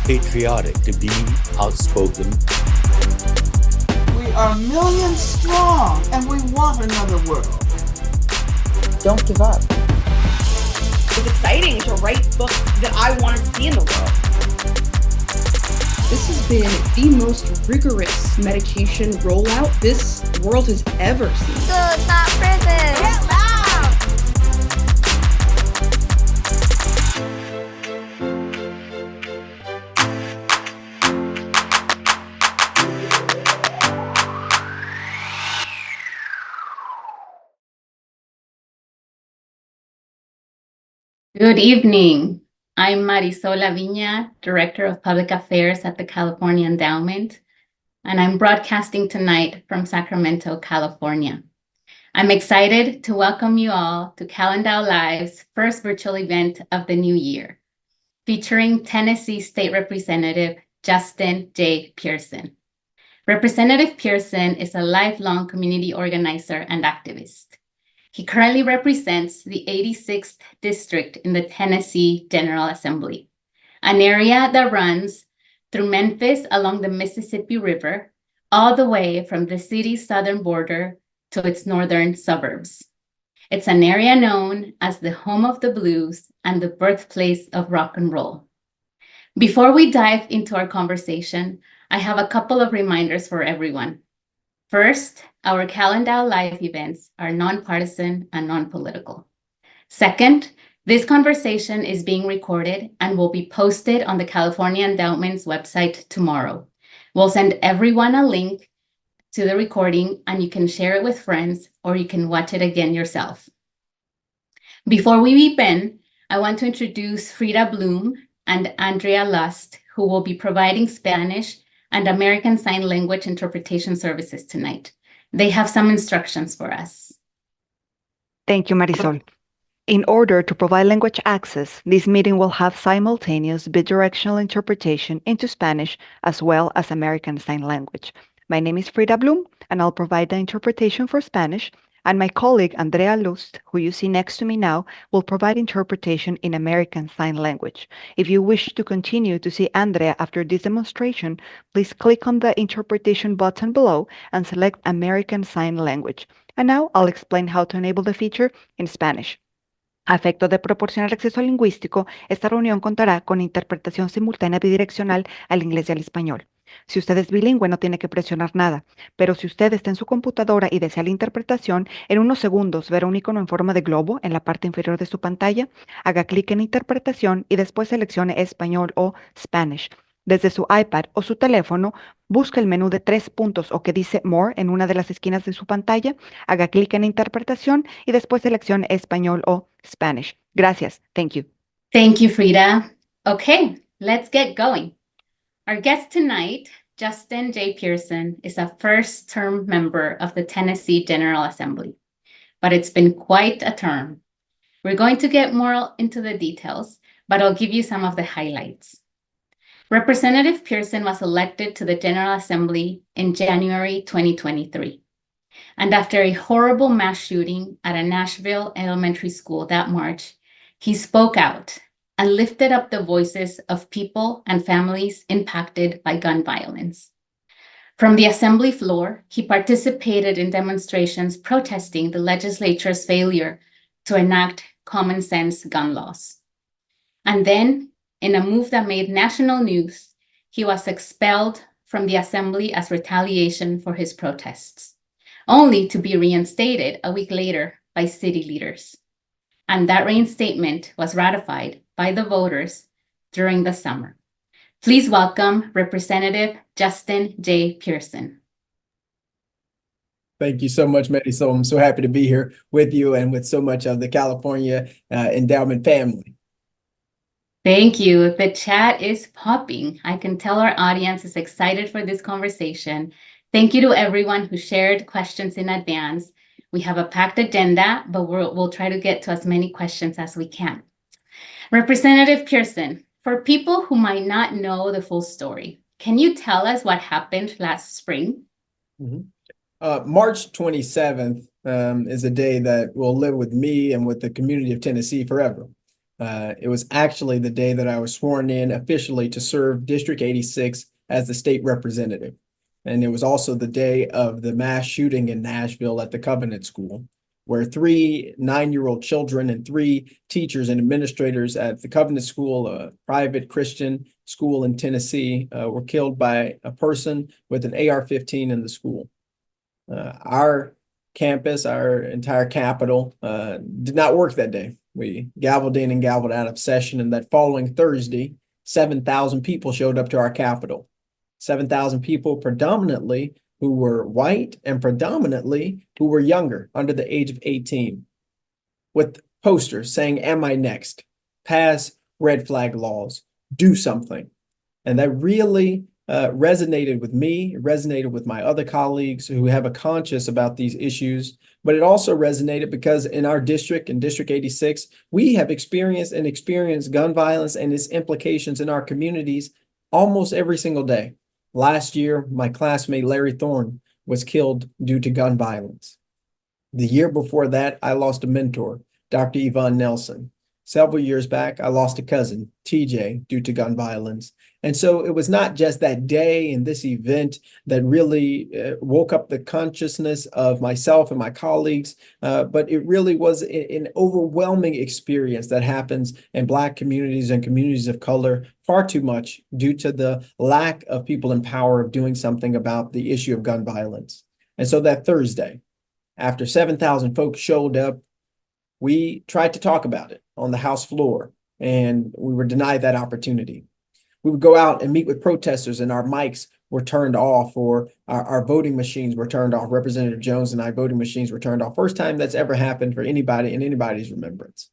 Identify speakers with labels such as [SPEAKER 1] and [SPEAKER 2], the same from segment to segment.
[SPEAKER 1] patriotic, to be outspoken.
[SPEAKER 2] We are millions strong, and we want another world.
[SPEAKER 3] Don't give up.
[SPEAKER 4] It's exciting to write books that I wanted to see in the world.
[SPEAKER 5] This has been the most rigorous medication rollout this world has ever seen.
[SPEAKER 6] School's not prison. Get loud!
[SPEAKER 7] Good evening. I'm Marisol Aviña, Director of Public Affairs at the California Endowment, and I'm broadcasting tonight from Sacramento, California. I'm excited to welcome you all to CalEndow Live's first virtual event of the new year, featuring Tennessee State Representative Justin J. Pearson. Representative Pearson is a lifelong community organizer and activist. He currently represents the 86th District in the Tennessee General Assembly, an area that runs through Memphis along the Mississippi River, all the way from the city's southern border to its northern suburbs. It's an area known as the home of the blues and the birthplace of rock and roll. Before we dive into our conversation, I have a couple of reminders for everyone. First, our CalEndow Live events are nonpartisan and non-political. Second, this conversation is being recorded and will be posted on the California Endowment's website tomorrow. We'll send everyone a link to the recording, and you can share it with friends, or you can watch it again yourself. Before we begin, I want to introduce Frida Bloom and Andrea Lust, who will be providing Spanish and American Sign Language interpretation services tonight. They have some instructions for us.
[SPEAKER 8] Thank you, Marisol. In order to provide language access, this meeting will have simultaneous bidirectional interpretation into Spanish as well as American Sign Language. My name is Frida Bloom, and I'll provide the interpretation for Spanish, and my colleague Andrea Lust, who you see next to me now, will provide interpretation in American Sign Language. If you wish to continue to see Andrea after this demonstration, please click on the interpretation button below and select American Sign Language. And now I'll explain how to enable the feature in Spanish. A efecto de proporcionar acceso lingüístico, esta reunión contará con interpretación simultánea bidireccional al inglés y al español. Si usted es bilingüe, no tiene que presionar nada, pero si usted está en su computadora y desea la interpretación, en unos segundos verá un icono en forma de globo en la parte inferior de su pantalla, haga clic en Interpretación y después seleccione Español o Spanish. Desde su iPad o su teléfono, busque el menú de 3 puntos o que dice More en una de las esquinas de su pantalla, haga clic en Interpretación y después seleccione Español o Spanish. Gracias. Thank you.
[SPEAKER 7] Thank you, Frida. Okay, let's get going. Our guest tonight, Justin J. Pearson, is a first-term member of the Tennessee General Assembly, but it's been quite a term. We're going to get more into the details, but I'll give you some of the highlights. Representative Pearson was elected to the General Assembly in January 2023. And after a horrible mass shooting at a Nashville elementary school that March, he spoke out and lifted up the voices of people and families impacted by gun violence. From the assembly floor, he participated in demonstrations protesting the legislature's failure to enact common sense gun laws. And then, in a move that made national news, he was expelled from the assembly as retaliation for his protests, only to be reinstated a week later by city leaders. And that reinstatement was ratified by the voters during the summer. Please welcome Representative Justin J. Pearson.
[SPEAKER 9] Thank you so much, Marisol. I'm so happy to be here with you and with so much of the California Endowment family.
[SPEAKER 7] Thank you. The chat is popping. I can tell our audience is excited for this conversation. Thank you to everyone who shared questions in advance. We have a packed agenda, but we'll try to get to as many questions as we can. Representative Pearson, for people who might not know the full story, can you tell us what happened last spring?
[SPEAKER 9] March 27th is a day that will live with me and with the community of Tennessee forever. It was actually the day that I was sworn in officially to serve District 86 as the state representative. And it was also the day of the mass shooting in Nashville at the Covenant School, where 3 9-year-old children and 3 teachers and administrators at the Covenant School, a private Christian school in Tennessee, were killed by a person with an AR-15 in the school. Our campus, our entire capital, did not work that day. We gavelled in and gavelled out of session, and that following Thursday, 7,000 people showed up to our capital. 7,000 people, predominantly who were white and predominantly who were younger, under the age of 18, with posters saying, "Am I next? Pass red flag laws. Do something." And that really resonated with me, it resonated with my other colleagues who have a conscience about these issues, but it also resonated because in our district, in District 86, we have experienced gun violence and its implications in our communities almost every single day. Last year, my classmate Larry Thorne was killed due to gun violence. The year before that, I lost a mentor, Dr. Yvonne Nelson. Several years back, I lost a cousin, TJ, due to gun violence. And so it was not just that day and this event that really woke up the consciousness of myself and my colleagues, but it really was an overwhelming experience that happens in Black communities and communities of color far too much due to the lack of people in power of doing something about the issue of gun violence. And so that Thursday, after 7,000 folks showed up, we tried to talk about it on the House floor, and we were denied that opportunity. We would go out and meet with protesters, and our mics were turned off, or our voting machines were turned off. Representative Jones and I voting machines were turned off. First time that's ever happened for anybody in anybody's remembrance.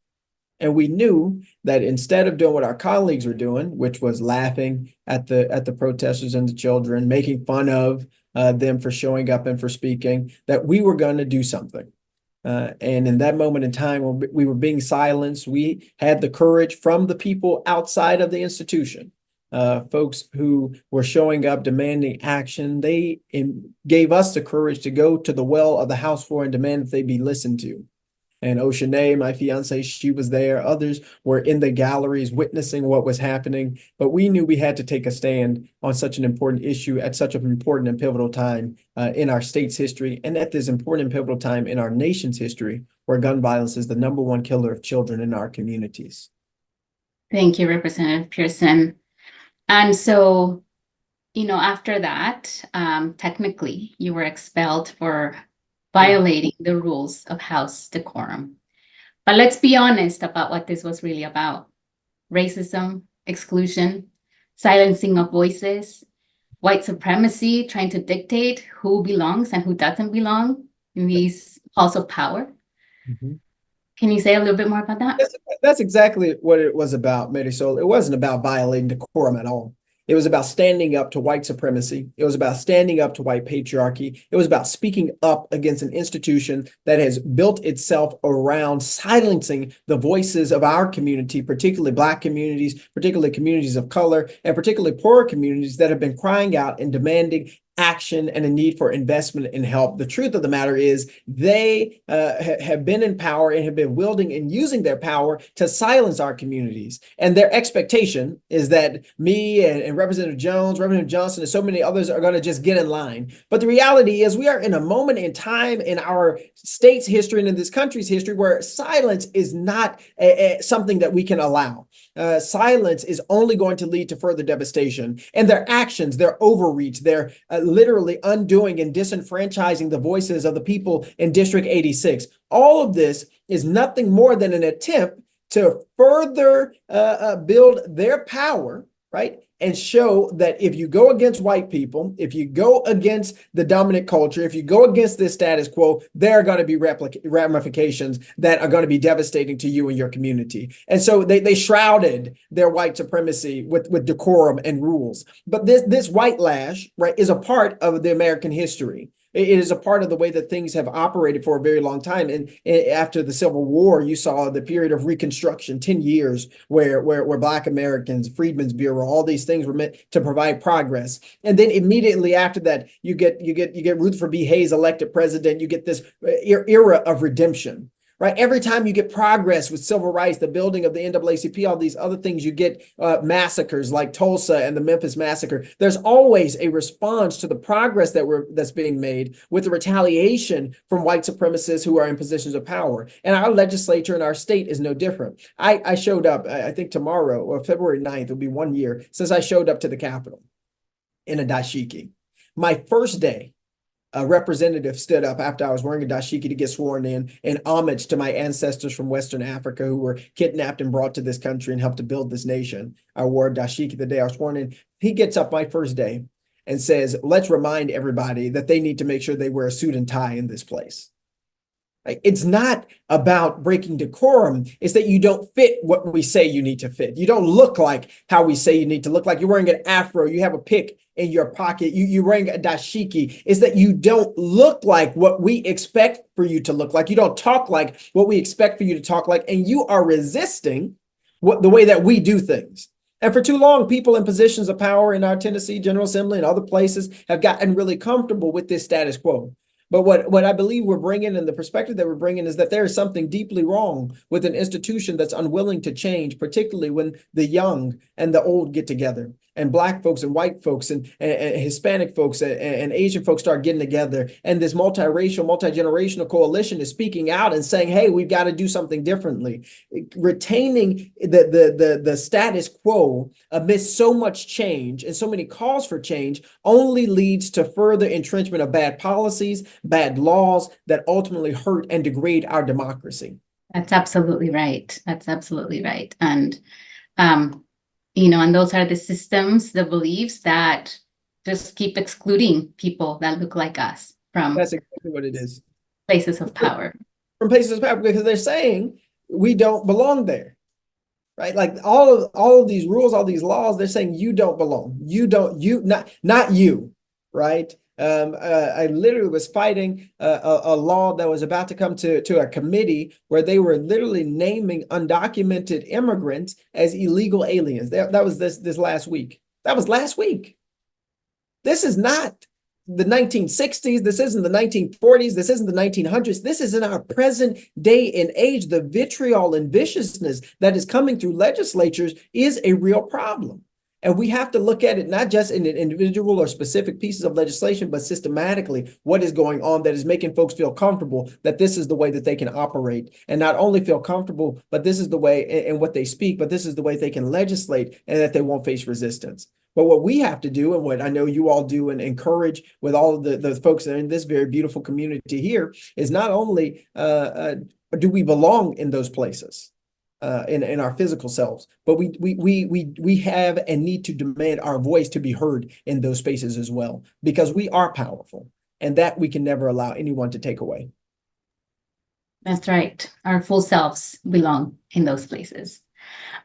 [SPEAKER 9] And we knew that instead of doing what our colleagues were doing, which was laughing at the protesters and the children, making fun of them for showing up and for speaking, that we were going to do something. And in that moment in time, when we were being silenced, we had the courage from the people outside of the institution, folks who were showing up, demanding action. They gave us the courage to go to the well of the House floor and demand that they be listened to. And Oshanae, my fiance, she was there. Others were in the galleries witnessing what was happening. But we knew we had to take a stand on such an important issue at such an important and pivotal time in our state's history, and at this important and pivotal time in our nation's history, where gun violence is the #1 killer of children in our communities.
[SPEAKER 7] Thank you, Representative Pearson. And so, after that, technically, you were expelled for violating the rules of House decorum. But let's be honest about what this was really about. Racism, exclusion, silencing of voices, white supremacy, trying to dictate who belongs and who doesn't belong in these halls of power.
[SPEAKER 9] Mm-hmm.
[SPEAKER 7] Can you say a little bit more about that?
[SPEAKER 9] That's exactly what it was about, Marisol. It wasn't about violating decorum at all. It was about standing up to white supremacy. It was about standing up to white patriarchy. It was about speaking up against an institution that has built itself around silencing the voices of our community, particularly Black communities, particularly communities of color, and particularly poorer communities that have been crying out and demanding action and a need for investment and help. The truth of the matter is they have been in power and have been wielding and using their power to silence our communities. And their expectation is that me and Representative Jones, Representative Johnson, and so many others are going to just get in line. But the reality is we are in a moment in time in our state's history and in this country's history where silence is not something that we can allow. Silence is only going to lead to further devastation. And their actions, their overreach, their literally undoing and disenfranchising the voices of the people in District 86. All of this is nothing more than an attempt to further build their power, right? And show that if you go against white people, if you go against the dominant culture, if you go against this status quo, there are going to be ramifications that are going to be devastating to you and your community. And so they shrouded their white supremacy with decorum and rules. But this white lash, right, is a part of the American history. It is a part of the way that things have operated for a very long time. And after the Civil War, you saw the period of Reconstruction, 10 years, where Black Americans, Freedmen's Bureau, all these things were meant to provide progress. And then immediately after that, you get Rutherford B. Hayes elected president. You get this era of redemption, right? Every time you get progress with civil rights, the building of the NAACP, all these other things, you get massacres like Tulsa and the Memphis massacre. There's always a response to the progress that's being made with the retaliation from white supremacists who are in positions of power. And our legislature in our state is no different. I showed up, I think tomorrow, or February 9th, will be 1 year since I showed up to the Capitol in a dashiki. My first day, a representative stood up after I was wearing a dashiki to get sworn in homage to my ancestors from Western Africa who were kidnapped and brought to this country and helped to build this nation. I wore a dashiki the day I was sworn in. He gets up my first day and says, let's remind everybody that they need to make sure they wear a suit and tie in this place. It's not about breaking decorum. It's that you don't fit what we say you need to fit. You don't look like how we say you need to look like. You're wearing an afro. You have a pick in your pocket. You're wearing a dashiki. It's that you don't look like what we expect for you to look like. You don't talk like what we expect for you to talk like. And you are resisting the way that we do things. And for too long, people in positions of power in our Tennessee General Assembly and other places have gotten really comfortable with this status quo. But what I believe we're bringing and the perspective that we're bringing is that there is something deeply wrong with an institution that's unwilling to change, particularly when the young and the old get together and Black folks and white folks and Hispanic folks and Asian folks start getting together. And this multiracial, multi-generational coalition is speaking out and saying, hey, we've got to do something differently. Retaining the status quo amidst so much change and so many calls for change only leads to further entrenchment of bad policies, bad laws that ultimately hurt and degrade our democracy.
[SPEAKER 7] That's absolutely right. That's absolutely right. And, and those are the systems, the beliefs that just keep excluding people that look like us from
[SPEAKER 9] That's exactly what it is.
[SPEAKER 7] Places of power.
[SPEAKER 9] From places of power, because they're saying we don't belong there. Right? Like all of these rules, all these laws, they're saying you don't belong. Not you, right? I literally was fighting a law that was about to come to a committee where they were literally naming undocumented immigrants as illegal aliens. That was this last week. That was last week. This is not the 1960s. This isn't the 1940s. This isn't the 1900s. This is in our present day and age. The vitriol and viciousness that is coming through legislatures is a real problem. And we have to look at it not just in an individual or specific pieces of legislation, but systematically what is going on that is making folks feel comfortable that this is the way that they can operate. And not only feel comfortable, but this is the way in what they speak, but this is the way they can legislate and that they won't face resistance. But what we have to do, and what I know you all do and encourage with all of the folks that are in this very beautiful community here, is not only do we belong in those places, in our physical selves, but we have and need to demand our voice to be heard in those spaces as well, because we are powerful, and that we can never allow anyone to take away.
[SPEAKER 7] That's right. Our full selves belong in those places.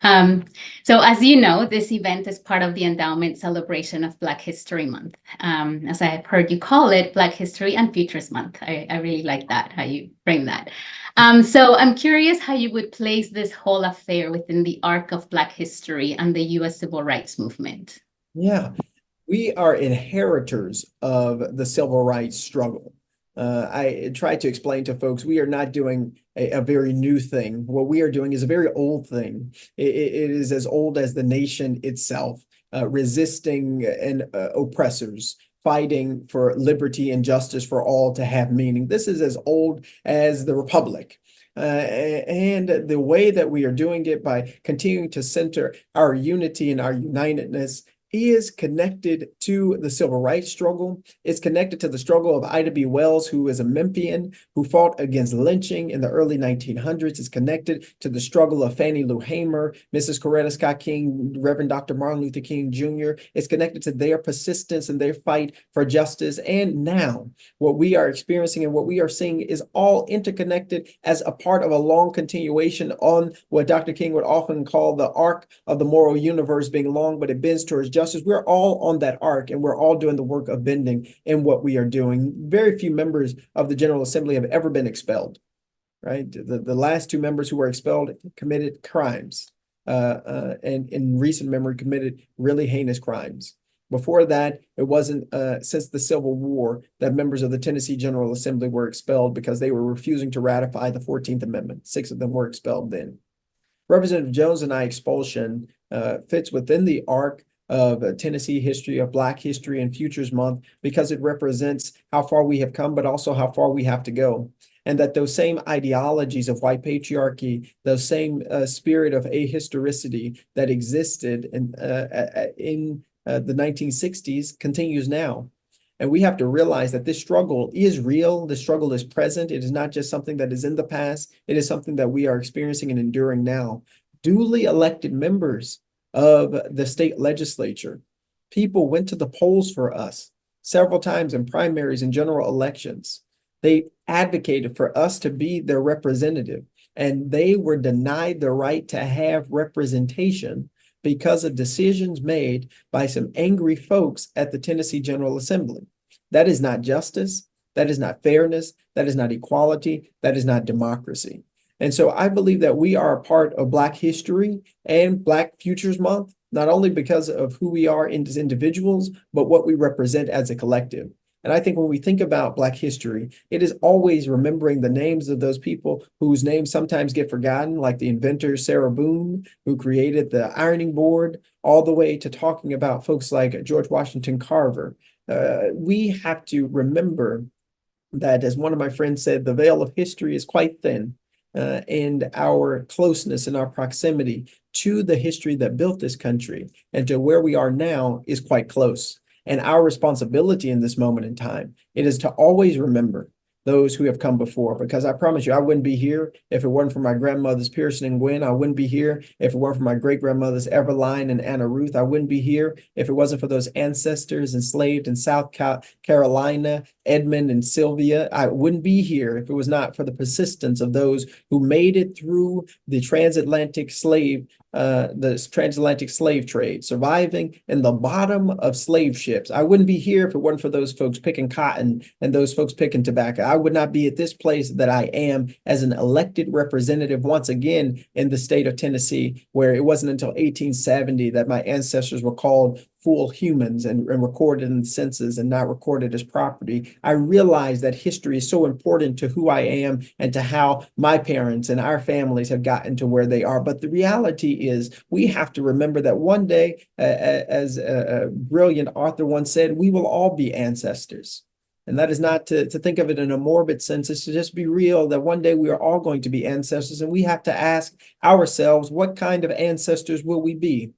[SPEAKER 7] So as you know, this event is part of the Endowment celebration of Black History Month. As I have heard you call it, Black History and Futures Month. I really like that, how you frame that. So I'm curious how you would place this whole affair within the arc of Black history and the U.S. Civil Rights Movement.
[SPEAKER 9] Yeah, we are inheritors of the civil rights struggle. I try to explain to folks, we are not doing a very new thing. What we are doing is a very old thing. It is as old as the nation itself, resisting oppressors, fighting for liberty and justice for all to have meaning. This is as old as the Republic. And the way that we are doing it by continuing to center our unity and our unitedness is connected to the civil rights struggle. It's connected to the struggle of Ida B. Wells, who is a Memphian who fought against lynching in the early 1900s. It's connected to the struggle of Fannie Lou Hamer, Mrs. Coretta Scott King, Reverend Dr. Martin Luther King Jr. It's connected to their persistence and their fight for justice. And now what we are experiencing and what we are seeing is all interconnected as a part of a long continuation on what Dr. King would often call the arc of the moral universe being long, but it bends towards justice. We're all on that arc, and we're all doing the work of bending in what we are doing. Very few members of the General Assembly have ever been expelled, right? The last two members who were expelled committed crimes, and in recent memory committed really heinous crimes. Before that, it wasn't since the Civil War that members of the Tennessee General Assembly were expelled because they were refusing to ratify the 14th Amendment. 6 of them were expelled then. Representative Jones and I expulsion fits within the arc of Tennessee history, of Black History and Futures Month, because it represents how far we have come, but also how far we have to go. And that those same ideologies of white patriarchy, those same spirit of ahistoricity that existed in the 1960s continues now. And we have to realize that this struggle is real. The struggle is present. It is not just something that is in the past. It is something that we are experiencing and enduring now. Duly elected members of the state legislature, people went to the polls for us several times in primaries and general elections. They advocated for us to be their representative, and they were denied the right to have representation because of decisions made by some angry folks at the Tennessee General Assembly. That is not justice. That is not fairness. That is not equality. That is not democracy. And so I believe that we are a part of Black history and Black Futures Month, not only because of who we are as individuals, but what we represent as a collective. And I think when we think about Black history, it is always remembering the names of those people whose names sometimes get forgotten, like the inventor Sarah Boone, who created the ironing board, all the way to talking about folks like George Washington Carver. We have to remember that, as one of my friends said, the veil of history is quite thin. And our closeness and our proximity to the history that built this country and to where we are now is quite close. And our responsibility in this moment in time, it is to always remember those who have come before, because I promise you, I wouldn't be here if it weren't for my grandmothers Pearson and Gwen. I wouldn't be here if it weren't for my great-grandmothers Everline and Anna Ruth. I wouldn't be here if it wasn't for those ancestors enslaved in South Carolina, Edmund and Sylvia. I wouldn't be here if it was not for the persistence of those who made it through the transatlantic slave trade, surviving in the bottom of slave ships. I wouldn't be here if it weren't for those folks picking cotton and those folks picking tobacco. I would not be at this place that I am as an elected representative once again in the state of Tennessee, where it wasn't until 1870 that my ancestors were called full humans and recorded in the census and not recorded as property. I realize that history is so important to who I am and to how my parents and our families have gotten to where they are. But the reality is we have to remember that one day, as a brilliant author once said, we will all be ancestors. And that is not to think of it in a morbid sense. It's to just be real that one day we are all going to be ancestors, and we have to ask ourselves, what kind of ancestors will we be?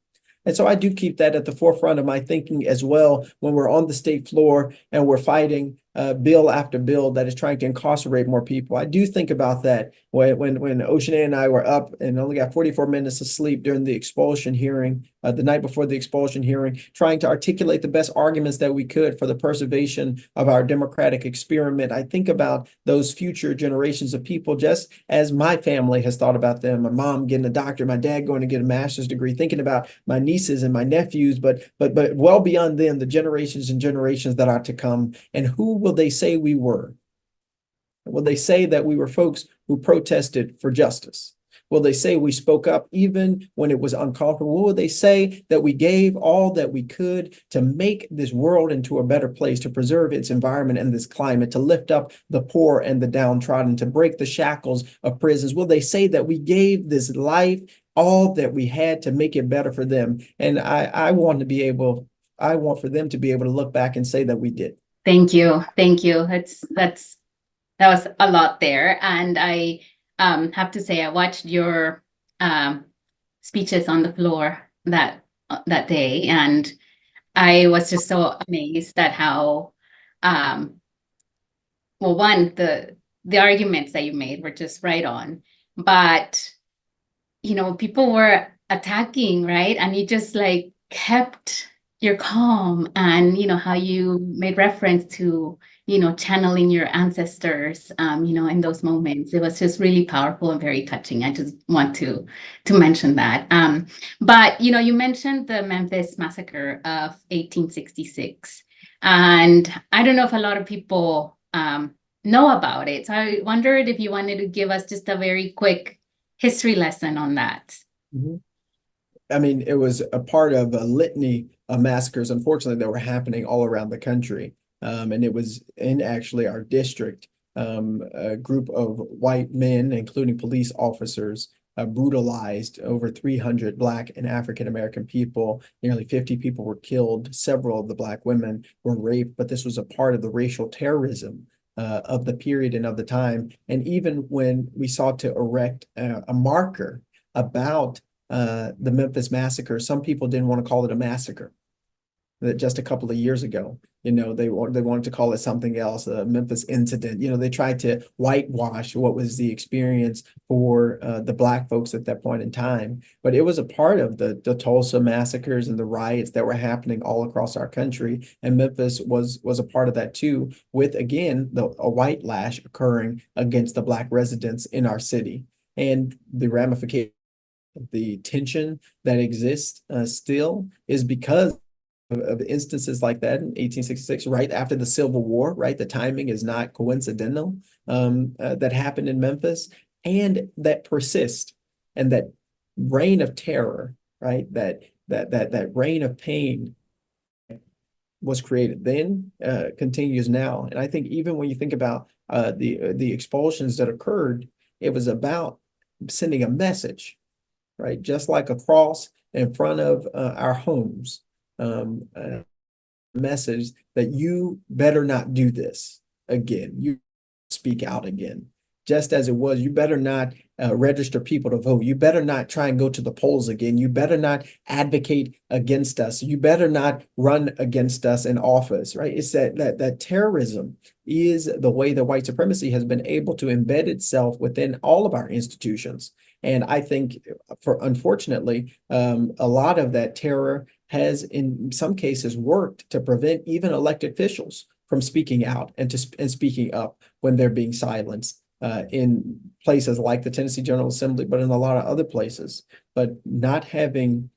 [SPEAKER 9] And so I do keep that at the forefront of my thinking as well when we're on the state floor and we're fighting bill after bill that is trying to incarcerate more people. I do think about that when Oceana and I were up and only got 44 minutes of sleep during the expulsion hearing, the night before the expulsion hearing, trying to articulate the best arguments that we could for the preservation of our democratic experiment. I think about those future generations of people, just as my family has thought about them. My mom getting a doctorate, my dad going to get a master's degree, thinking about my nieces and my nephews, but well beyond them, the generations and generations that are to come. And who will they say we were? Will they say that we were folks who protested for justice? Will they say we spoke up even when it was uncomfortable? Will they say that we gave all that we could to make this world into a better place, to preserve its environment and this climate, to lift up the poor and the downtrodden, to break the shackles of prisons? Will they say that we gave this life all that we had to make it better for them? And I want for them to be able to look back and say that we did.
[SPEAKER 7] Thank you. Thank you. That was a lot there. And I have to say, I watched your speeches on the floor that day, and I was just so amazed at how, well, one, the arguments that you made were just right on, but, you know, people were attacking, right? And you just like kept your calm, and, you know, how you made reference to, you know, channeling your ancestors, you know, in those moments. It was just really powerful and very touching. I just want to mention that. But, you know, you mentioned the Memphis Massacre of 1866. And I don't know if a lot of people know about it. So I wondered if you wanted to give us just a very quick history lesson on that.
[SPEAKER 9] Mm-hmm. I mean, it was a part of a litany of massacres, unfortunately, that were happening all around the country. And it was in actually our district, a group of white men, including police officers, brutalized over 300 Black and African American people. Nearly 50 people were killed. Several of the Black women were raped, but this was a part of the racial terrorism of the period and of the time. And even when we sought to erect a marker about the Memphis massacre, some people didn't want to call it a massacre. That just a couple of years ago, they wanted to call it something else, a Memphis incident. They tried to whitewash what was the experience for the Black folks at that point in time. But it was a part of the Tulsa massacres and the riots that were happening all across our country. And Memphis was a part of that too, with, again, a white lash occurring against the Black residents in our city. And the ramification, the tension that exists still is because of instances like that in 1866, right after the Civil War, right? The timing is not coincidental, that happened in Memphis, and that persist, and that reign of terror, right? That reign of pain was created then, continues now. And I think even when you think about the expulsions that occurred, it was about sending a message, right? Just like a cross in front of our homes. Message that you better not do this again. You speak out again. Just as it was, you better not register people to vote. You better not try and go to the polls again. You better not advocate against us. You better not run against us in office, right? It's that terrorism is the way that white supremacy has been able to embed itself within all of our institutions. And I think, unfortunately, a lot of that terror has, in some cases, worked to prevent even elected officials from speaking out and speaking up when they're being silenced in places like the Tennessee General Assembly, but in a lot of other places. But not having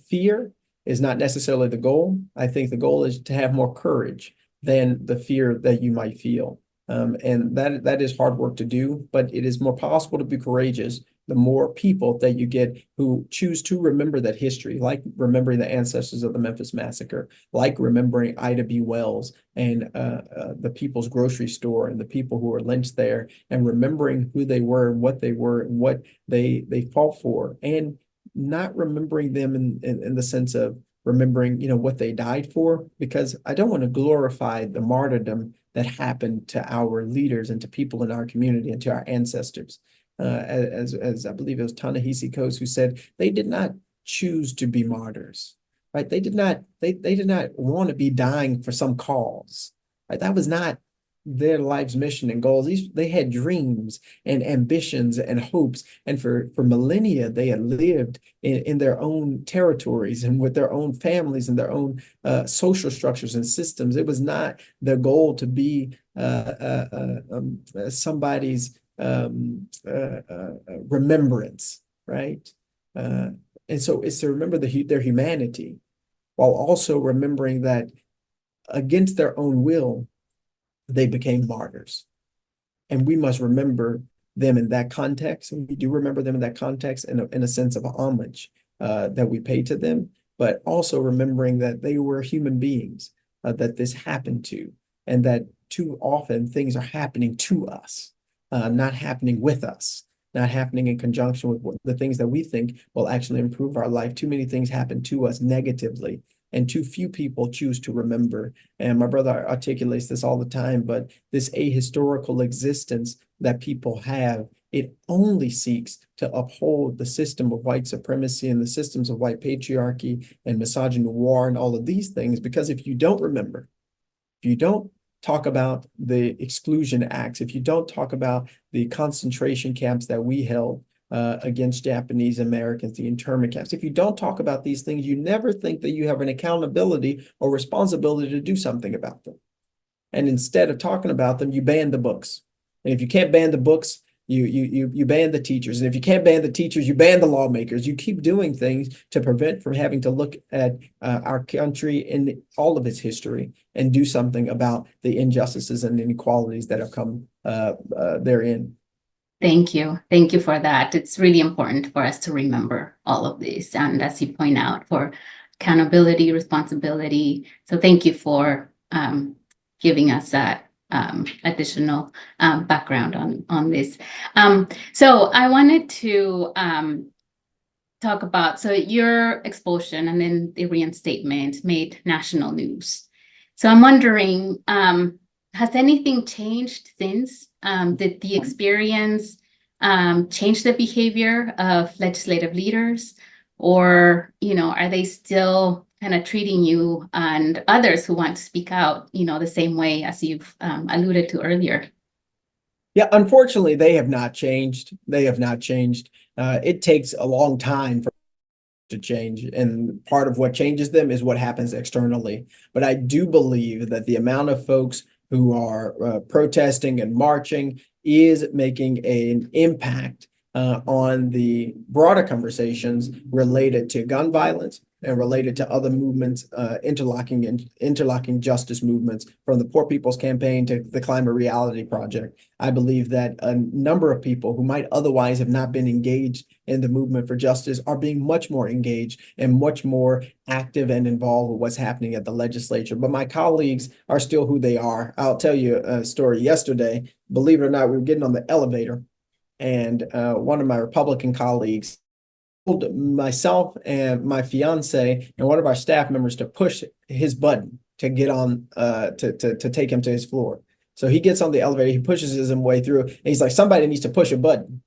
[SPEAKER 9] fear is not necessarily the goal. I think the goal is to have more courage than the fear that you might feel. And that is hard work to do, but it is more possible to be courageous the more people that you get who choose to remember that history, like remembering the ancestors of the Memphis Massacre, like remembering Ida B. Wells and the People's Grocery Store and the people who were lynched there, and remembering who they were and what they fought for, and not remembering them in the sense of remembering, what they died for, because I don't want to glorify the martyrdom that happened to our leaders and to people in our community and to our ancestors. As I believe it was Ta-Nehisi Coates who said, they did not choose to be martyrs, right? They did not want to be dying for some cause, right? That was not their life's mission and goals. They had dreams and ambitions and hopes, and for millennia they had lived in their own territories and with their own families and their own social structures and systems. It was not their goal to be somebody's remembrance, right? And so it's to remember their humanity, while also remembering that against their own will, they became martyrs. And we must remember them in that context. And we do remember them in that context in a sense of homage that we pay to them, but also remembering that they were human beings that this happened to, and that too often things are happening to us, not happening with us, not happening in conjunction with the things that we think will actually improve our life. Too many things happen to us negatively, and too few people choose to remember. And my brother articulates this all the time, but this ahistorical existence that people have, it only seeks to uphold the system of white supremacy and the systems of white patriarchy and misogyny, war, and all of these things. Because if you don't remember, if you don't talk about the exclusion acts, if you don't talk about the concentration camps that we held against Japanese Americans, the internment camps, if you don't talk about these things, you never think that you have an accountability or responsibility to do something about them. And instead of talking about them, you ban the books. And if you can't ban the books, you ban the teachers. And if you can't ban the teachers, you ban the lawmakers. You keep doing things to prevent from having to look at our country in all of its history and do something about the injustices and inequalities that have come therein.
[SPEAKER 7] Thank you. Thank you for that. It's really important for us to remember all of this. And as you point out, for accountability, responsibility. So thank you for giving us that additional background on this. So I wanted to talk about, so your expulsion and then the reinstatement made national news. So I'm wondering, has anything changed since? Did the experience change the behavior of legislative leaders? Or, are they still kind of treating you and others who want to speak out, the same way as you've alluded to earlier?
[SPEAKER 9] Yeah, unfortunately, they have not changed. They have not changed. It takes a long time for to change, and part of what changes them is what happens externally. But I do believe that the amount of folks who are protesting and marching is making an impact on the broader conversations related to gun violence and related to other movements, interlocking justice movements, from the Poor People's Campaign to the Climate Reality Project. I believe that a number of people who might otherwise have not been engaged in the movement for justice are being much more engaged and much more active and involved with what's happening at the legislature. But my colleagues are still who they are. I'll tell you a story. Yesterday, believe it or not, we were getting on the elevator, and one of my Republican colleagues told myself and my fiance and one of our staff members to push his button to get on to take him to his floor. So he gets on the elevator, he pushes his way through, and he's like, somebody needs to push a button.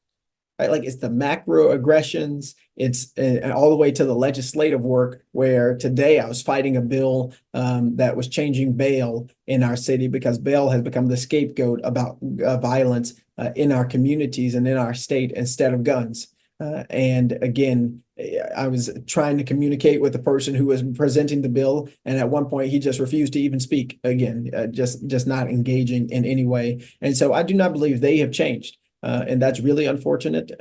[SPEAKER 9] Right? Like, it's the macro aggressions, it's all the way to the legislative work, where today I was fighting a bill that was changing bail in our city, because bail has become the scapegoat about violence in our communities and in our state instead of guns. And again, I was trying to communicate with the person who was presenting the bill, and at one point he just refused to even speak again, just not engaging in any way. And so I do not believe they have changed. And that's really unfortunate.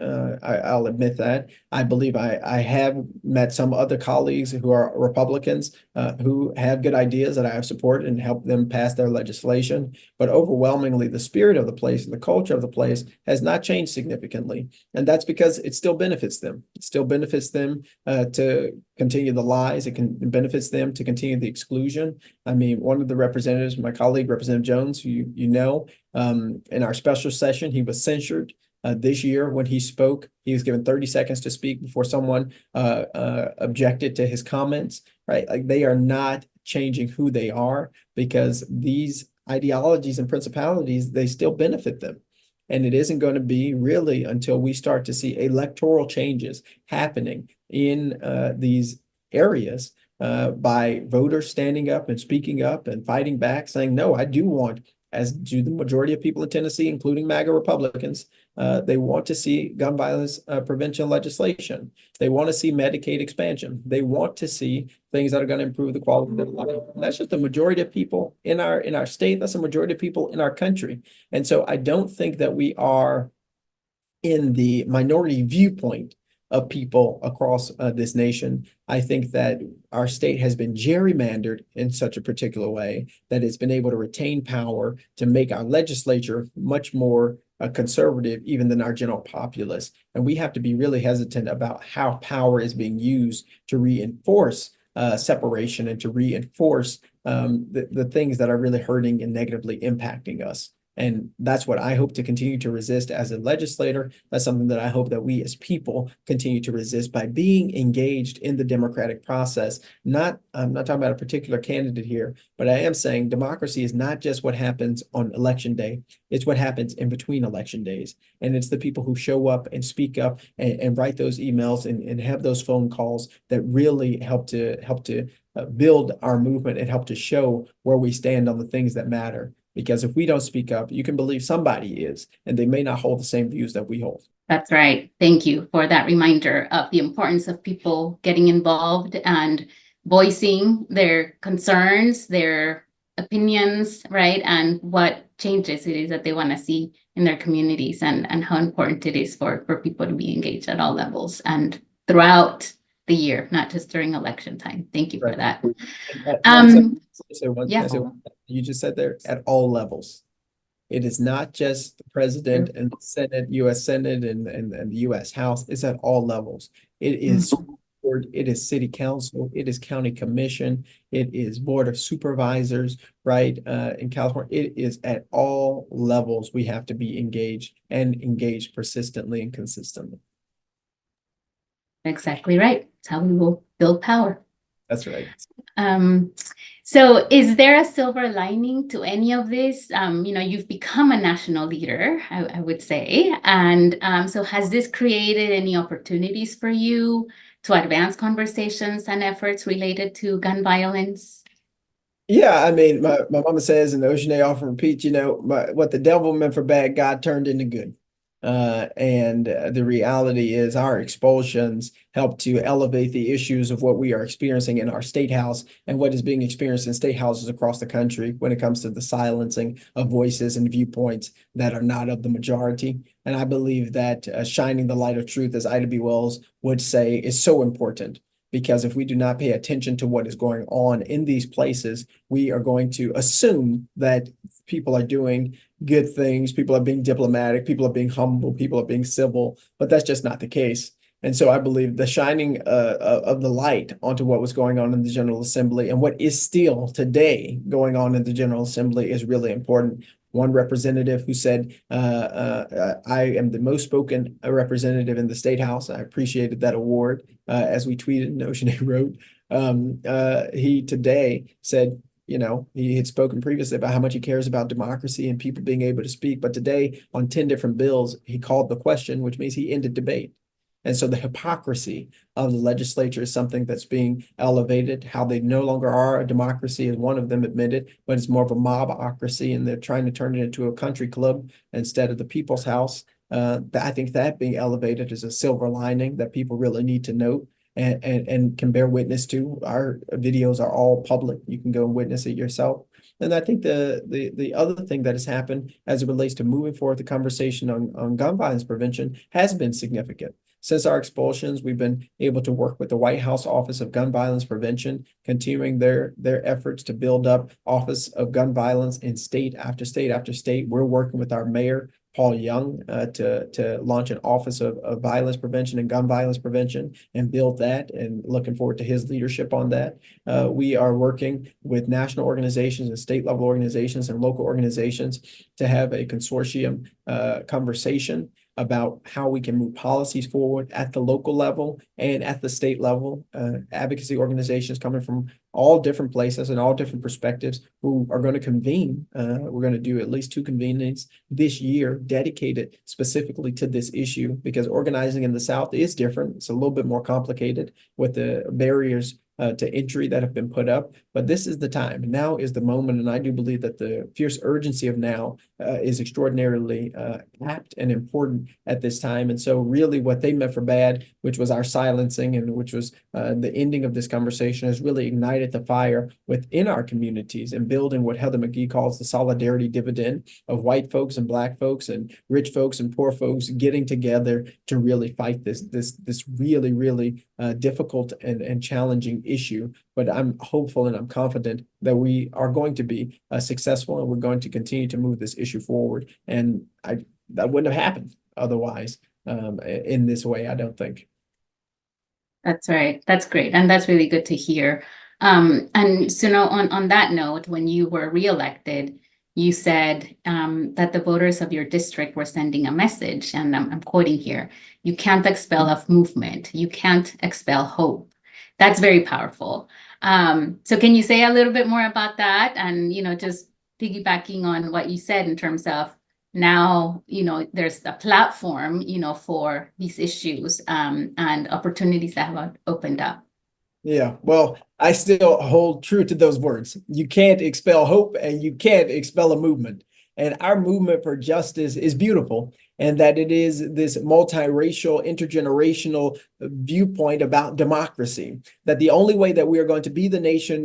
[SPEAKER 9] I'll admit that. I believe I have met some other colleagues who are Republicans who have good ideas that I have supported and helped them pass their legislation. But overwhelmingly, the spirit of the place and the culture of the place has not changed significantly. And that's because it still benefits them. It still benefits them to continue the lies. It benefits them to continue the exclusion. I mean, one of the representatives, my colleague, Representative Jones, who you know, in our special session, he was censured this year when he spoke. He was given 30 seconds to speak before someone objected to his comments, right? Like, they are not changing who they are, because these ideologies and principalities, they still benefit them. And it isn't going to be really until we start to see electoral changes happening in these areas by voters standing up and speaking up and fighting back, saying, no, I do want, as do the majority of people in Tennessee, including MAGA Republicans, they want to see gun violence prevention legislation. They want to see Medicaid expansion. They want to see things that are going to improve the quality of their life. And that's just the majority of people in our state. That's the majority of people in our country. And so I don't think that we are in the minority viewpoint of people across this nation. I think that our state has been gerrymandered in such a particular way that it's been able to retain power to make our legislature much more conservative even than our general populace. And we have to be really hesitant about how power is being used to reinforce separation and to reinforce the things that are really hurting and negatively impacting us. And that's what I hope to continue to resist as a legislator. That's something that I hope that we as people continue to resist by being engaged in the democratic process. I'm not talking about a particular candidate here, but I am saying democracy is not just what happens on election day. It's what happens in between election days. And it's the people who show up and speak up and write those emails and have those phone calls that really help to build our movement and help to show where we stand on the things that matter. Because if we don't speak up, you can believe somebody is, and they may not hold the same views that we hold.
[SPEAKER 7] That's right. Thank you for that reminder of the importance of people getting involved and voicing their concerns, their opinions, right? And what changes it is that they want to see in their communities, and how important it is for people to be engaged at all levels and throughout the year, not just during election time. Thank you for that.
[SPEAKER 9] You just said there, at all levels. It is not just the president and the Senate, U.S. Senate and the U.S. House. It's at all levels. It is school board, it is city council, it is county commission, it is board of supervisors, right? In California, it is at all levels. We have to be engaged and engaged persistently and consistently.
[SPEAKER 7] Exactly right. It's how we will build power.
[SPEAKER 9] That's right.
[SPEAKER 7] So is there a silver lining to any of this? You've become a national leader, I would say. And so has this created any opportunities for you to advance conversations and efforts related to gun violence?
[SPEAKER 9] Yeah, I mean, my mama says in the ocean they often repeat, what the devil meant for bad, God turned into good. And the reality is our expulsions help to elevate the issues of what we are experiencing in our state house and what is being experienced in state houses across the country when it comes to the silencing of voices and viewpoints that are not of the majority. And I believe that shining the light of truth, as Ida B. Wells would say, is so important. Because if we do not pay attention to what is going on in these places, we are going to assume that people are doing good things, people are being diplomatic, people are being humble, people are being civil, but that's just not the case. And so I believe the shining of the light onto what was going on in the General Assembly and what is still today going on in the General Assembly is really important. One representative who said, I am the most spoken representative in the State House. I appreciated that award, as we tweeted and Ocean A wrote. He today said, he had spoken previously about how much he cares about democracy and people being able to speak. But today on 10 different bills, he called the question, which means he ended debate. And so the hypocrisy of the legislature is something that's being elevated. How they no longer are a democracy, as one of them admitted, but it's more of a mobocracy, and they're trying to turn it into a country club instead of the people's house. I think that being elevated is a silver lining that people really need to note and can bear witness to. Our videos are all public. You can go and witness it yourself. And I think the other thing that has happened as it relates to moving forward the conversation on gun violence prevention has been significant. Since our expulsions, we've been able to work with the White House Office of Gun Violence Prevention, continuing their efforts to build up Office of Gun Violence in state after state after state. We're working with our mayor, Paul Young, to launch an Office of Violence Prevention and Gun Violence Prevention and build that, and looking forward to his leadership on that. We are working with national organizations and state level organizations and local organizations to have a consortium conversation about how we can move policies forward at the local level and at the state level. Advocacy organizations coming from all different places and all different perspectives who are going to convene. We're going to do at least 2 convenings this year dedicated specifically to this issue, because organizing in the South is different. It's a little bit more complicated with the barriers to entry that have been put up, but this is the time. Now is the moment, and I do believe that the fierce urgency of now is extraordinarily apt and important at this time. And so really what they meant for bad, which was our silencing and which was the ending of this conversation, has really ignited the fire within our communities and building what Heather McGhee calls the solidarity dividend of white folks and Black folks and rich folks and poor folks getting together to really fight this really, really difficult and challenging issue. But I'm hopeful and I'm confident that we are going to be successful, and we're going to continue to move this issue forward. And that wouldn't have happened otherwise in this way, I don't think.
[SPEAKER 7] That's right. That's great. And that's really good to hear. And so now on that note, when you were reelected, you said that the voters of your district were sending a message, and I'm quoting here: "You can't expel a movement. You can't expel hope." That's very powerful. So can you say a little bit more about that? And, just piggybacking on what you said in terms of now, there's a platform, for these issues and opportunities that have opened up.
[SPEAKER 9] Yeah, well, I still hold true to those words. You can't expel hope and you can't expel a movement. And our movement for justice is beautiful, and that it is this multiracial, intergenerational viewpoint about democracy, that the only way that we are going to be the nation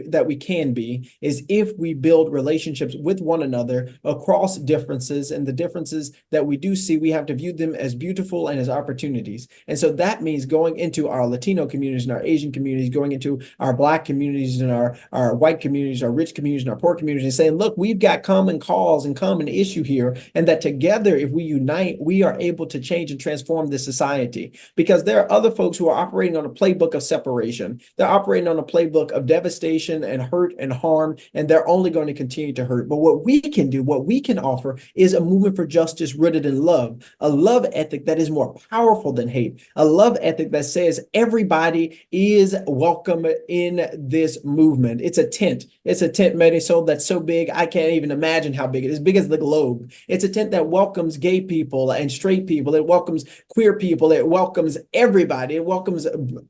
[SPEAKER 9] that we can be is if we build relationships with one another across differences, and the differences that we do see, we have to view them as beautiful and as opportunities. And so that means going into our Latino communities and our Asian communities, going into our Black communities and our white communities, our rich communities and our poor communities, and saying, look, we've got common cause and common issue here, and that together, if we unite, we are able to change and transform this society. Because there are other folks who are operating on a playbook of separation. They're operating on a playbook of devastation and hurt and harm, and they're only going to continue to hurt. But what we can do, what we can offer, is a movement for justice rooted in love, a love ethic that is more powerful than hate, a love ethic that says everybody is welcome in this movement. It's a tent, Marisol, that's so big, I can't even imagine how big it is, big as the globe. It's a tent that welcomes gay people and straight people. It welcomes queer people. It welcomes everybody. It welcomes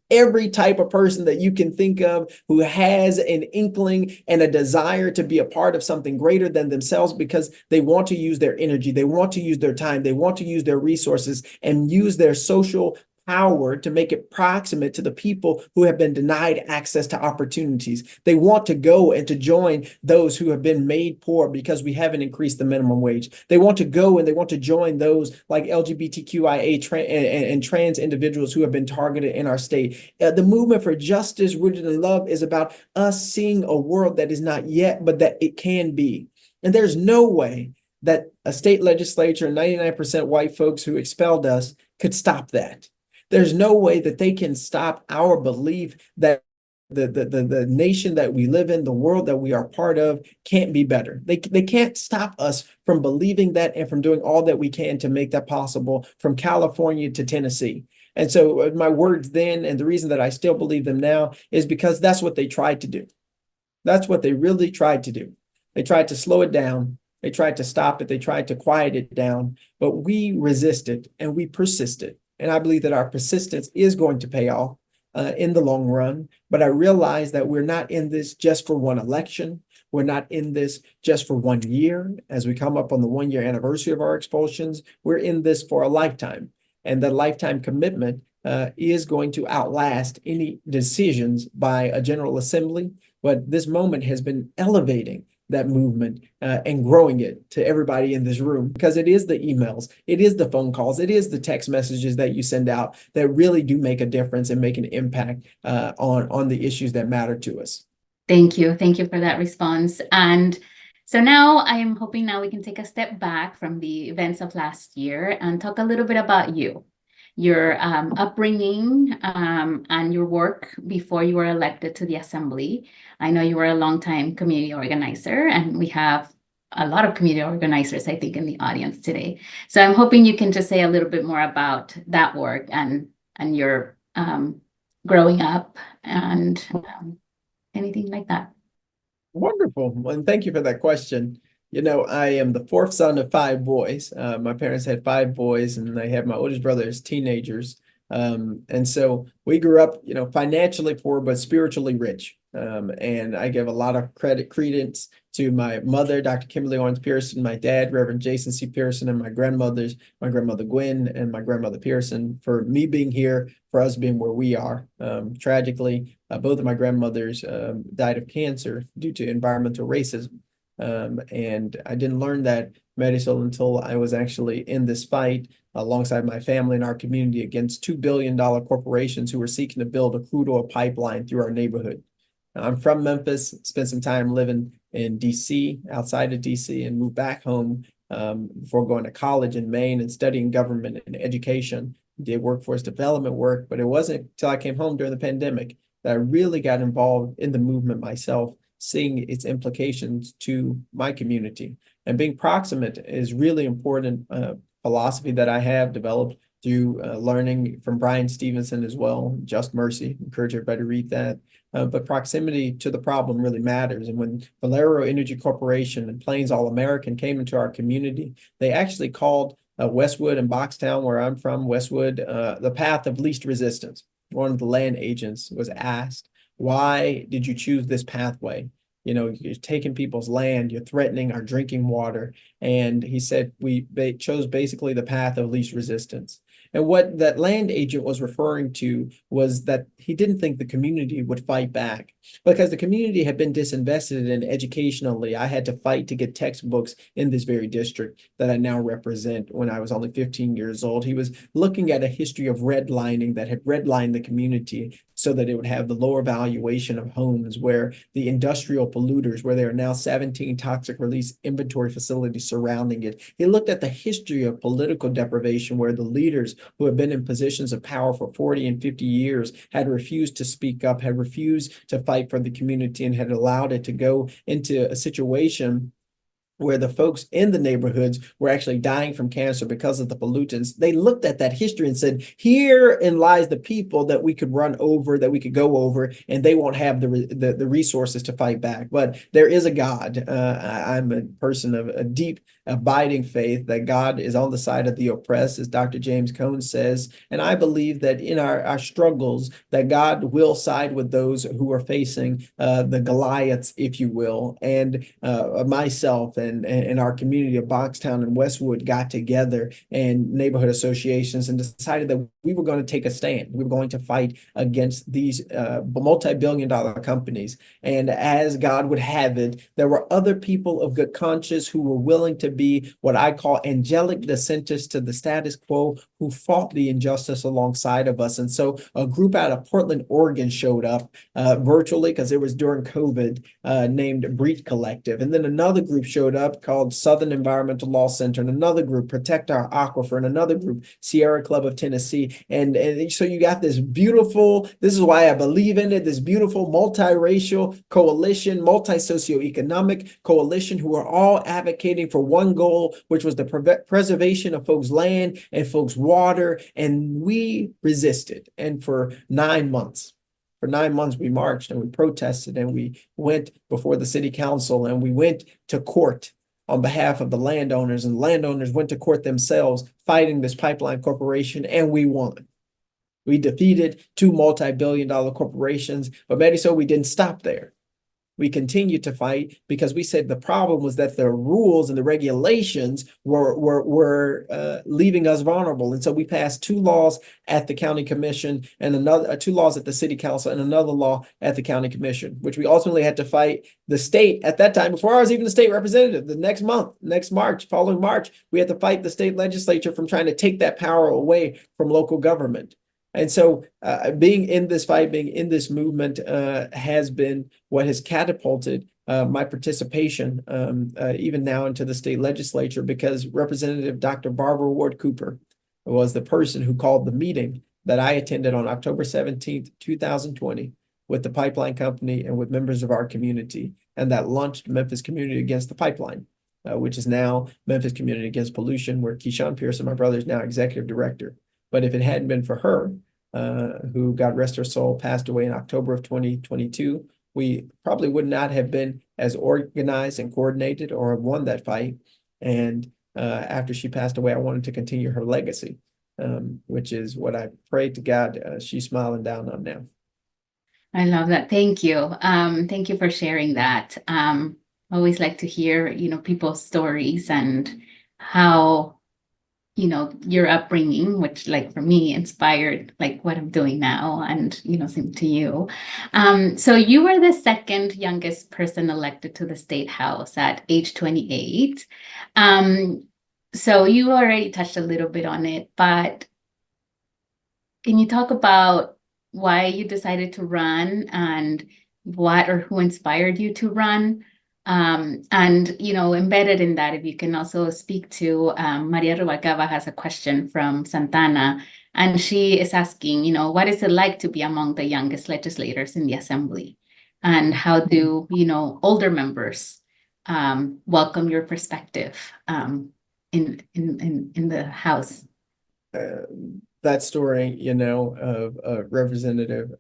[SPEAKER 9] every type of person that you can think of who has an inkling and a desire to be a part of something greater than themselves, because they want to use their energy, they want to use their time, they want to use their resources and use their social power to make it proximate to the people who have been denied access to opportunities. They want to go and to join those who have been made poor because we haven't increased the minimum wage. They want to go and they want to join those like LGBTQIA and trans individuals who have been targeted in our state. The movement for justice rooted in love is about us seeing a world that is not yet, but that it can be. And there's no way that a state legislature, 99% white folks who expelled us, could stop that. There's no way that they can stop our belief that the nation that we live in, the world that we are part of, can't be better. They can't stop us from believing that and from doing all that we can to make that possible, from California to Tennessee. And so my words then, and the reason that I still believe them now, is because that's what they tried to do. That's what they really tried to do. They tried to slow it down. They tried to stop it. They tried to quiet it down. But we resisted and we persisted. And I believe that our persistence is going to pay off in the long run. But I realize that we're not in this just for one election. We're not in this just for 1 year. As we come up on the 1-year anniversary of our expulsions, we're in this for a lifetime. And that lifetime commitment is going to outlast any decisions by a General Assembly. But this moment has been elevating that movement and growing it to everybody in this room, because it is the emails, it is the phone calls, it is the text messages that you send out that really do make a difference and make an impact on the issues that matter to us.
[SPEAKER 7] Thank you. Thank you for that response. And so now I am hoping now we can take a step back from the events of last year and talk a little bit about you, your upbringing and your work before you were elected to the Assembly. I know you were a longtime community organizer, and we have a lot of community organizers, I think, in the audience today. So I'm hoping you can just say a little bit more about that work and your growing up and anything like that.
[SPEAKER 9] Wonderful. And thank you for that question. You know, I am the fourth son of 5 boys. My parents had 5 boys, and I had my oldest brother as teenagers. And so we grew up, you know, financially poor, but spiritually rich. And I give a lot of credence to my mother, Dr. Kimberly Owens Pearson, my dad, Reverend Jason C. Pearson, and my grandmother Gwen and my grandmother Pearson, for me being here, for us being where we are. Tragically, both of my grandmothers died of cancer due to environmental racism. And I didn't learn that, Marisol, until I was actually in this fight alongside my family and our community against $2 billion corporations who were seeking to build a crude oil pipeline through our neighborhood. I'm from Memphis, spent some time living in DC, outside of DC, and moved back home before going to college in Maine and studying government and education. Did workforce development work, but it wasn't until I came home during the pandemic that I really got involved in the movement myself, seeing its implications to my community. And being proximate is really important philosophy that I have developed through learning from Brian Stevenson as well, Just Mercy. Encourage everybody to read that. But proximity to the problem really matters. And when Valero Energy Corporation and Plains All American came into our community, they actually called Westwood and Boxtown, where I'm from, Westwood, the path of least resistance. One of the land agents was asked, why did you choose this pathway? You know, you're taking people's land, you're threatening our drinking water. And he said, they chose basically the path of least resistance. And what that land agent was referring to was that he didn't think the community would fight back because the community had been disinvested in educationally. I had to fight to get textbooks in this very district that I now represent when I was only 15 years old. He was looking at a history of redlining that had redlined the community so that it would have the lower valuation of homes, where the industrial polluters, where there are now 17 toxic release inventory facilities surrounding it. He looked at the history of political deprivation, where the leaders who have been in positions of power for 40 and 50 years had refused to speak up, had refused to fight for the community, and had allowed it to go into a situation where the folks in the neighborhoods were actually dying from cancer because of the pollutants. They looked at that history and said, herein lies the people that we could run over, that we could go over, and they won't have the resources to fight back. But there is a God. I'm a person of a deep, abiding faith that God is on the side of the oppressed, as Dr. James Cone says. And I believe that in our struggles, that God will side with those who are facing the Goliaths, if you will. And myself and our community of Boxtown and Westwood got together, and neighborhood associations, and decided that we were going to take a stand. We were going to fight against these multi-billion-dollar companies. And as God would have it, there were other people of good conscience who were willing to be what I call angelic dissenters to the status quo, who fought the injustice alongside of us. And so a group out of Portland, Oregon showed up virtually, because it was during COVID, named Breach Collective. And then another group showed up called Southern Environmental Law Center, and another group, Protect Our Aquifer, and another group, Sierra Club of Tennessee. And so you got this beautiful, this is why I believe in it, this beautiful multiracial coalition, multi-socioeconomic coalition, who are all advocating for one goal, which was the preservation of folks' land and folks' water. And we resisted. And for 9 months, we marched and we protested, and we went before the city council, and we went to court on behalf of the landowners, and landowners went to court themselves fighting this pipeline corporation, and we won. We defeated 2 multi-billion-dollar corporations, but Marisol, we didn't stop there. We continued to fight because we said the problem was that the rules and the regulations were leaving us vulnerable. And so we passed 2 laws at the county commission, and another 2 laws at the city council, and another law at the county commission, which we ultimately had to fight the state at that time. Before I was even a state representative, the next March, following March, we had to fight the state legislature from trying to take that power away from local government. And so being in this fight, being in this movement has been what has catapulted my participation even now into the state legislature, because Representative Dr. Barbara Ward Cooper was the person who called the meeting that I attended on October 17th, 2020 with the pipeline company and with members of our community, and that launched Memphis Community Against the Pipeline, which is now Memphis Community Against Pollution, where Keyshawn Pearson, my brother, is now executive director. But if it hadn't been for her, who, God rest her soul, passed away in October of 2022, we probably would not have been as organized and coordinated or have won that fight. And after she passed away, I wanted to continue her legacy, which is what I prayed to God she's smiling down on now.
[SPEAKER 7] I love that. Thank you. Thank you for sharing that. Always like to hear, people's stories and how, your upbringing, which like for me inspired like what I'm doing now, and same to you. So you were the second youngest person elected to the state house at age 28. So you already touched a little bit on it, but can you talk about why you decided to run, and what or who inspired you to run? And embedded in that, if you can also speak to Maria Rubalcaba has a question from Santana, and she is asking, what is it like to be among the youngest legislators in the assembly, and how do older members welcome your perspective in the House?
[SPEAKER 9] That story, of Representative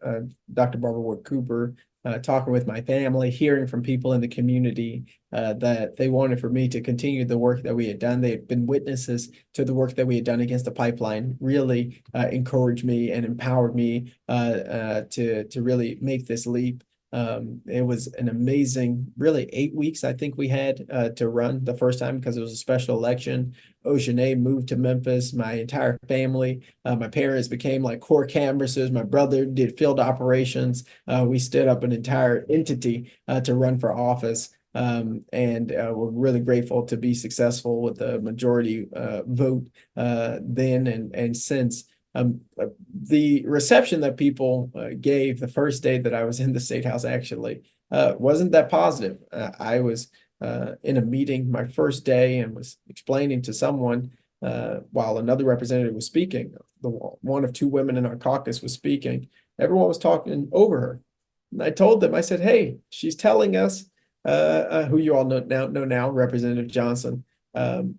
[SPEAKER 9] Dr. Barbara Ward Cooper, talking with my family, hearing from people in the community that they wanted for me to continue the work that we had done. They had been witnesses to the work that we had done against the pipeline, really encouraged me and empowered me to really make this leap. It was an amazing, really 8 weeks, I think we had to run the first time because it was a special election. Oceanay moved to Memphis. My entire family, my parents became like core canvassers. My brother did field operations. We stood up an entire entity to run for office. And we're really grateful to be successful with the majority vote then and since. The reception that people gave the first day that I was in the State House actually wasn't that positive. I was in a meeting my first day and was explaining to someone while another representative was speaking, one of two women in our caucus was speaking, everyone was talking over her. And I told them, I said, hey, she's telling us, who you all know now, Representative Johnson,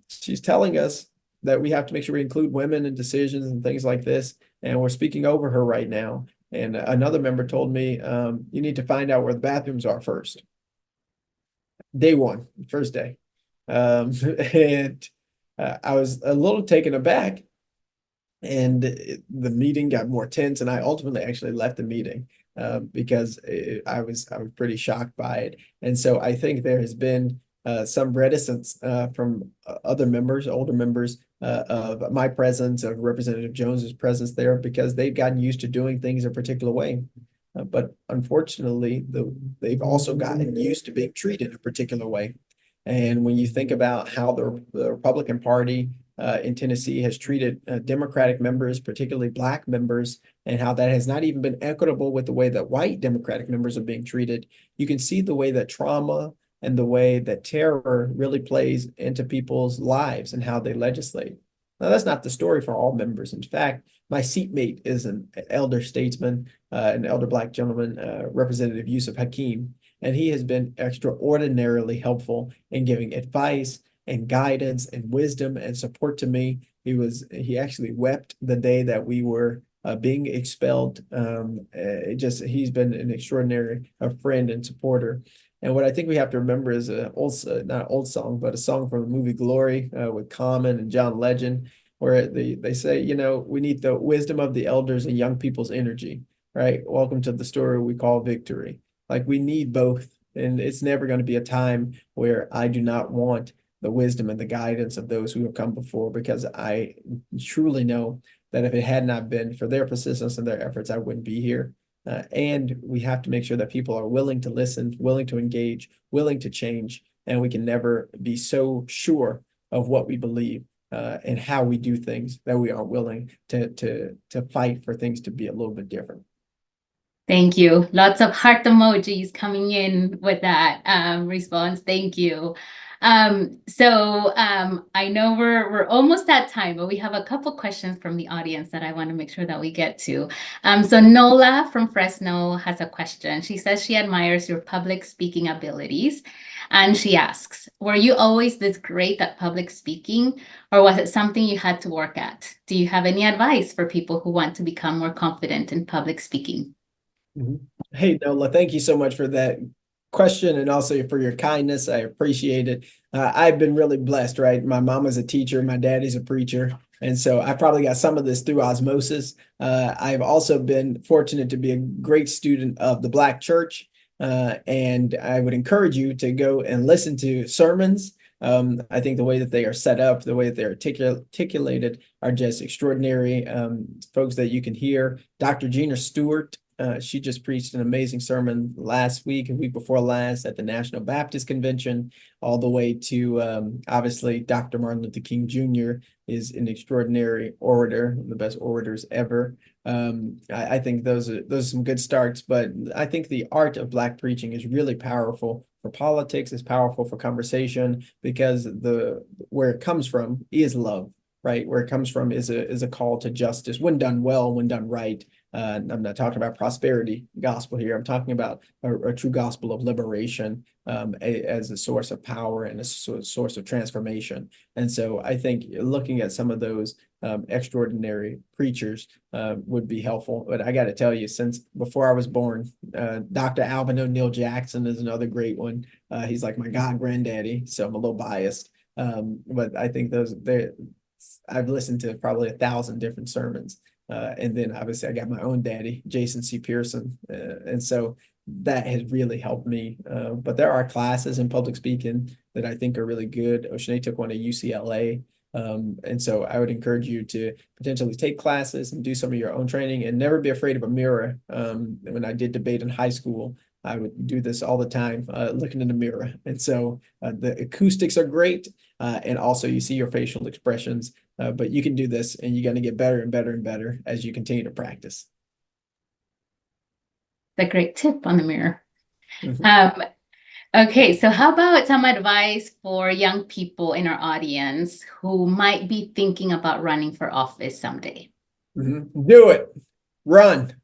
[SPEAKER 9] she's telling us that we have to make sure we include women in decisions and things like this. And we're speaking over her right now. And another member told me, you need to find out where the bathrooms are first. Day one, first day. And I was a little taken aback. And the meeting got more tense, and I ultimately actually left the meeting because I was pretty shocked by it. And so I think there has been some reticence from other members, older members, of my presence, of Representative Jones's presence there, because they've gotten used to doing things a particular way. But unfortunately, they've also gotten used to being treated a particular way. And when you think about how the Republican Party in Tennessee has treated Democratic members, particularly Black members, and how that has not even been equitable with the way that white Democratic members are being treated, you can see the way that trauma and the way that terror really plays into people's lives and how they legislate. Now, that's not the story for all members. In fact, my seatmate is an elder statesman, an elder Black gentleman, Representative Yusuf Hakeem, and he has been extraordinarily helpful in giving advice and guidance and wisdom and support to me. He actually wept the day that we were being expelled. He's been an extraordinary friend and supporter. And what I think we have to remember is not an old song, but a song from the movie Glory with Common and John Legend, where they say, you know, we need the wisdom of the elders and young people's energy, right? Welcome to the story we call victory. Like, we need both. And it's never going to be a time where I do not want the wisdom and the guidance of those who have come before, because I truly know that if it had not been for their persistence and their efforts, I wouldn't be here. And we have to make sure that people are willing to listen, willing to engage, willing to change, and we can never be so sure of what we believe and how we do things that we aren't willing to fight for things to be a little bit different.
[SPEAKER 7] Thank you. Lots of heart emojis coming in with that response. Thank you. I know we're almost at time, but we have a couple questions from the audience that I want to make sure that we get to. So Nola from Fresno has a question. She says she admires your public speaking abilities. And she asks, were you always this great at public speaking, or was it something you had to work at? Do you have any advice for people who want to become more confident in public speaking?
[SPEAKER 9] Hey, Nola, thank you so much for that question and also for your kindness. I appreciate it. I've been really blessed, right? My mom is a teacher, my daddy's a preacher. And so I probably got some of this through osmosis. I've also been fortunate to be a great student of the Black church. And I would encourage you to go and listen to sermons. I think the way that they are set up, the way that they're articulated are just extraordinary. Folks that you can hear. Dr. Gina Stewart, she just preached an amazing sermon last week and week before last at the National Baptist Convention, all the way to obviously Dr. Martin Luther King Jr. is an extraordinary orator, one of the best orators ever. I think those are some good starts, but I think the art of Black preaching is really powerful for politics, it's powerful for conversation, because where it comes from is love, right? Where it comes from is a call to justice when done well, when done right. I'm not talking about prosperity gospel here. I'm talking about a true gospel of liberation as a source of power and a source of transformation. And so I think looking at some of those extraordinary preachers would be helpful. But I got to tell you, since before I was born, Dr. Alvin O'Neill Jackson is another great one. He's like my god granddaddy, so I'm a little biased. But I think I've listened to probably 1,000 different sermons. And then obviously I got my own daddy, Jason C. Pearson. And so that has really helped me. But there are classes in public speaking that I think are really good. Oceane took one at UCLA. And so I would encourage you to potentially take classes and do some of your own training and never be afraid of a mirror. When I did debate in high school, I would do this all the time, looking in the mirror. And so the acoustics are great. And also you see your facial expressions, but you can do this and you're going to get better and better and better as you continue to practice.
[SPEAKER 7] A great tip on the mirror.
[SPEAKER 9] Mhm.
[SPEAKER 7] Okay, so how about some advice for young people in our audience who might be thinking about running for office someday?
[SPEAKER 9] Do it. Run.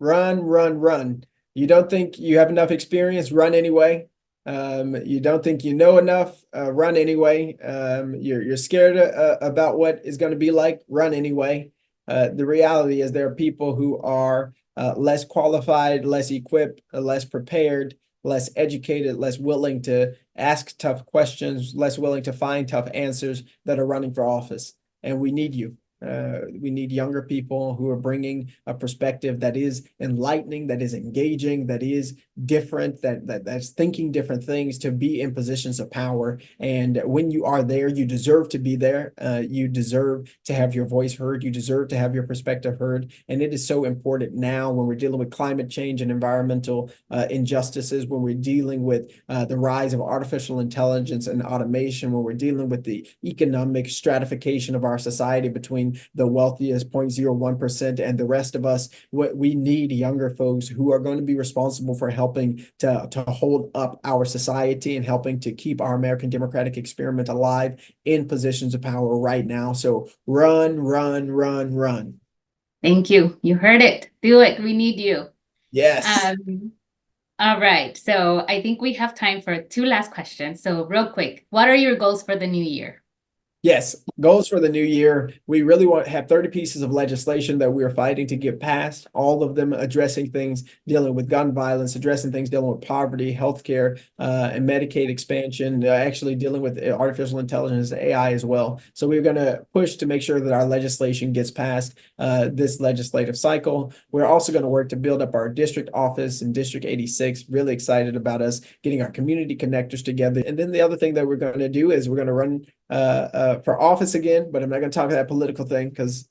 [SPEAKER 9] Run, run, run. You don't think you have enough experience? Run anyway. You don't think you know enough? Run anyway. You're scared about what is going to be like? Run anyway. The reality is there are people who are less qualified, less equipped, less prepared, less educated, less willing to ask tough questions, less willing to find tough answers that are running for office. And we need you. We need younger people who are bringing a perspective that is enlightening, that is engaging, that is different, that's thinking different things to be in positions of power. And when you are there, you deserve to be there. You deserve to have your voice heard. You deserve to have your perspective heard. And it is so important now when we're dealing with climate change and environmental injustices, when we're dealing with the rise of artificial intelligence and automation, when we're dealing with the economic stratification of our society between the wealthiest 0.01% and the rest of us. We need younger folks who are going to be responsible for helping to hold up our society and helping to keep our American democratic experiment alive in positions of power right now. So run, run, run, run.
[SPEAKER 7] Thank you. You heard it. Do it. We need you.
[SPEAKER 9] Yes.
[SPEAKER 7] All right. So I think we have time for 2 last questions. So real quick, what are your goals for the new year?
[SPEAKER 9] Yes, goals for the new year. We really want to have 30 pieces of legislation that we are fighting to get passed, all of them addressing things dealing with gun violence, addressing things dealing with poverty, healthcare, and Medicaid expansion, actually dealing with artificial intelligence, AI as well. So we're going to push to make sure that our legislation gets passed this legislative cycle. We're also going to work to build up our district office in District 86. Really excited about us getting our community connectors together. And then the other thing that we're going to do is we're going to run for office again, but I'm not going to talk that political thing because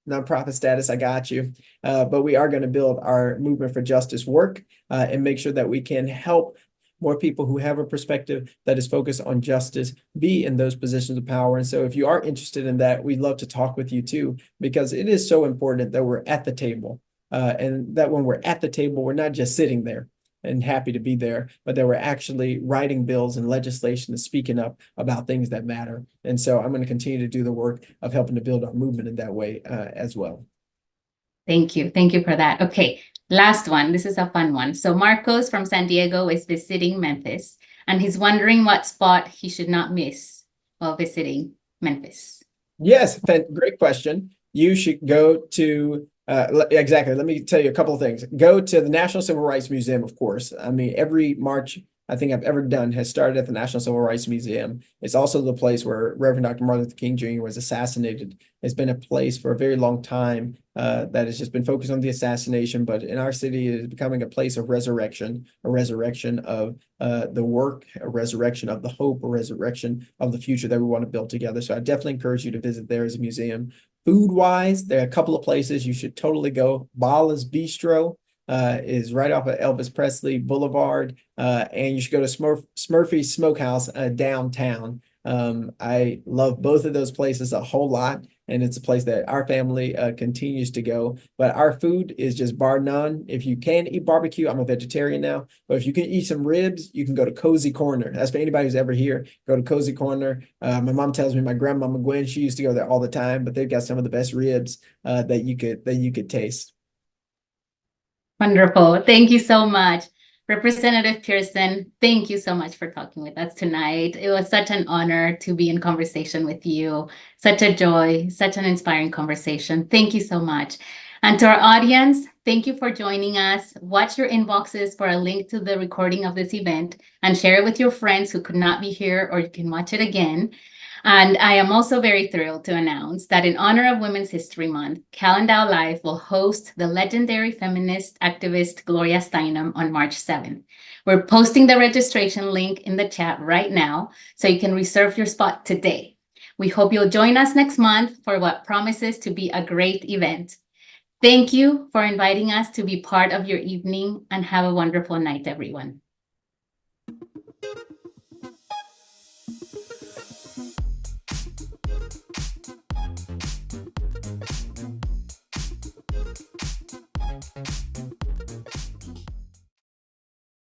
[SPEAKER 9] nonprofit status, I got you. But we are going to build our movement for justice work and make sure that we can help more people who have a perspective that is focused on justice be in those positions of power. And so if you are interested in that, we'd love to talk with you too, because it is so important that we're at the table and that when we're at the table, we're not just sitting there and happy to be there, but that we're actually writing bills and legislation and speaking up about things that matter. And so I'm going to continue to do the work of helping to build our movement in that way as well.
[SPEAKER 7] Thank you. Thank you for that. Okay, last one. This is a fun one. So Marcos from San Diego is visiting Memphis, and he's wondering what spot he should not miss while visiting Memphis.
[SPEAKER 9] Yes, great question. You should go to exactly. Let me tell you a couple of things. Go to the National Civil Rights Museum, of course. I mean, every march I think I've ever done has started at the National Civil Rights Museum. It's also the place where Reverend Dr. Martin Luther King Jr. was assassinated. It's been a place for a very long time that has just been focused on the assassination, but in our city it is becoming a place of resurrection, a resurrection of the work, a resurrection of the hope, a resurrection of the future that we want to build together. So I definitely encourage you to visit there as a museum. Food-wise, there are a couple of places you should totally go. Bala's Bistro is right off of Elvis Presley Boulevard, and you should go to Smurfy's Smokehouse downtown. I love both of those places a whole lot, and it's a place that our family continues to go. But our food is just bar none. If you can eat barbecue, I'm a vegetarian now, but if you can eat some ribs, you can go to Cozy Corner. That's for anybody who's ever here. Go to Cozy Corner. My mom tells me my grandmama Gwen, she used to go there all the time, but they've got some of the best ribs that you could taste.
[SPEAKER 7] Wonderful. Thank you so much. Representative Pearson, thank you so much for talking with us tonight. It was such an honor to be in conversation with you. Such a joy, such an inspiring conversation. Thank you so much. And to our audience, thank you for joining us. Watch your inboxes for a link to the recording of this event and share it with your friends who could not be here, or you can watch it again. And I am also very thrilled to announce that in honor of Women's History Month, CalEndow Live will host the legendary feminist activist Gloria Steinem on March 7th. We're posting the registration link in the chat right now, so you can reserve your spot today. We hope you'll join us next month for what promises to be a great event. Thank you for inviting us to be part of your evening, and have a wonderful night, everyone.